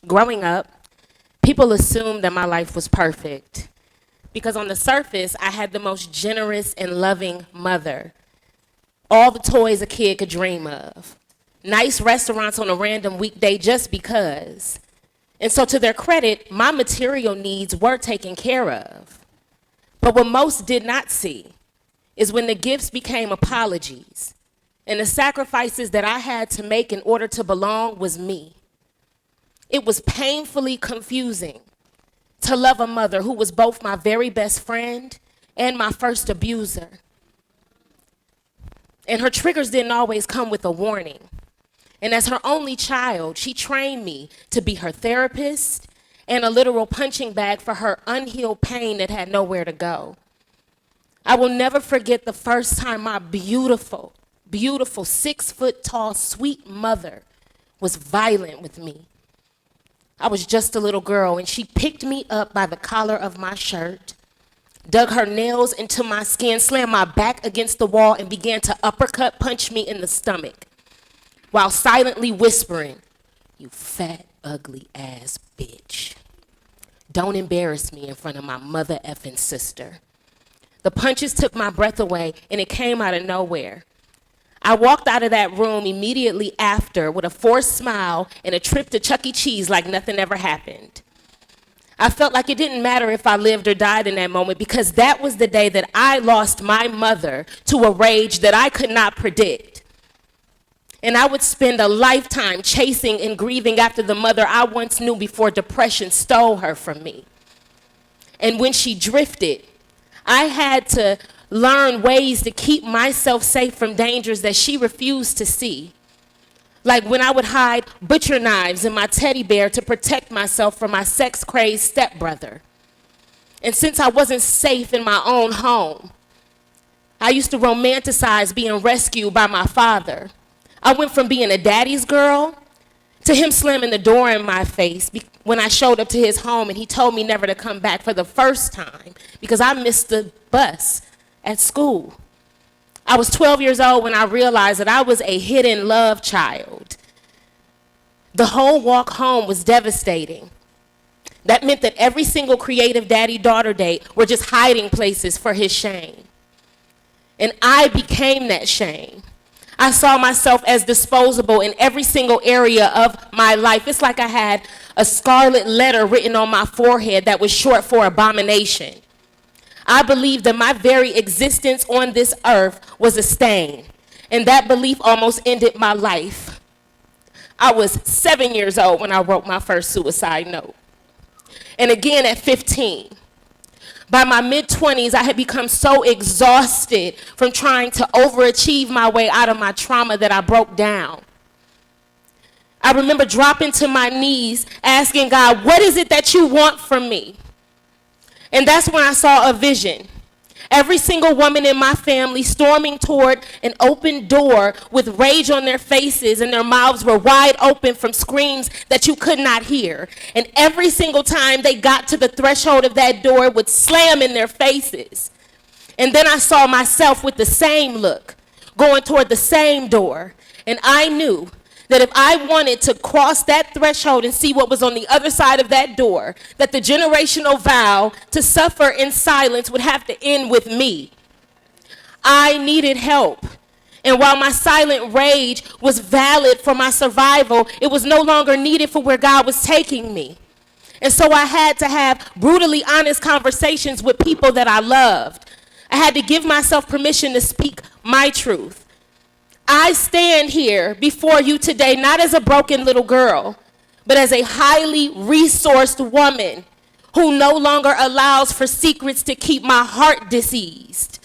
Growing up, people assumed that my life was perfect because on the surface, I had the most generous and loving mother. All the toys a kid could dream of. Nice restaurants on a random weekday just because. And so to their credit, my material needs were taken care of. But what most did not see is when the gifts became apologies and the sacrifices that I had to make in order to belong was me. It was painfully confusing to love a mother who was both my very best friend and my first abuser. And her triggers didn't always come with a warning. And as her only child, she trained me to be her therapist and a literal punching bag for her unhealed pain that had nowhere to go. I will never forget the first time my beautiful, beautiful 6-foot-tall, sweet mother was violent with me. I was just a little girl, and she picked me up by the collar of my shirt, dug her nails into my skin, slammed my back against the wall, and began to uppercut punch me in the stomach while silently whispering, "You fat, ugly ass bitch. Don't embarrass me in front of my mother effing sister." The punches took my breath away, and it came out of nowhere. I walked out of that room immediately after with a forced smile and a trip to Chuck E. Cheese like nothing ever happened. I felt like it didn't matter if I lived or died in that moment because that was the day that I lost my mother to a rage that I could not predict. And I would spend a lifetime chasing and grieving after the mother I once knew before depression stole her from me. And when she drifted, I had to learn ways to keep myself safe from dangers that she refused to see. Like when I would hide butcher knives in my teddy bear to protect myself from my sex-crazed stepbrother. And since I wasn't safe in my own home, I used to romanticize being rescued by my father. I went from being a daddy's girl to him slamming the door in my face when I showed up to his home and he told me never to come back for the first time because I missed the bus at school. I was 12 years old when I realized that I was a hidden love child. The whole walk home was devastating. That meant that every single creative daddy-daughter date were just hiding places for his shame. And I became that shame. I saw myself as disposable in every single area of my life. It's like I had a scarlet letter written on my forehead that was short for abomination. I believed that my very existence on this earth was a stain, and that belief almost ended my life. I was 7 years old when I wrote my first suicide note, and again at 15. By my mid-20s, I had become so exhausted from trying to overachieve my way out of my trauma that I broke down. I remember dropping to my knees, asking God, "What is it that you want from me?" And that's when I saw a vision. Every single woman in my family storming toward an open door with rage on their faces, and their mouths were wide open from screams that you could not hear. And every single time they got to the threshold of that door, it would slam in their faces. And then I saw myself with the same look, going toward the same door. And I knew that if I wanted to cross that threshold and see what was on the other side of that door, that the generational vow to suffer in silence would have to end with me. I needed help. And while my silent rage was valid for my survival, it was no longer needed for where God was taking me. And so I had to have brutally honest conversations with people that I loved. I had to give myself permission to speak my truth. I stand here before you today not as a broken little girl, but as a highly resourced woman who no longer allows for secrets to keep my heart diseased.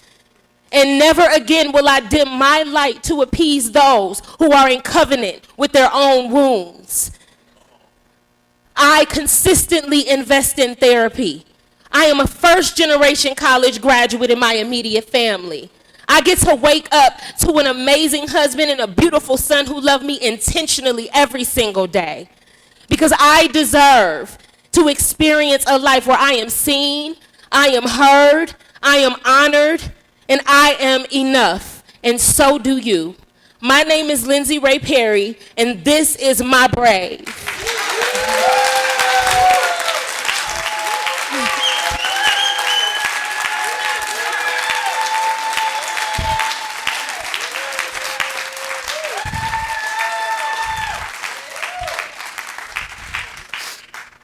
And never again will I dim my light to appease those who are in covenant with their own wounds. I consistently invest in therapy. I am a first-generation college graduate in my immediate family. I get to wake up to an amazing husband and a beautiful son who love me intentionally every single day. Because I deserve to experience a life where I am seen, I am heard, I am honored, and I am enough. And so do you. My name is Lindsay Raé Perry, and this is my brave.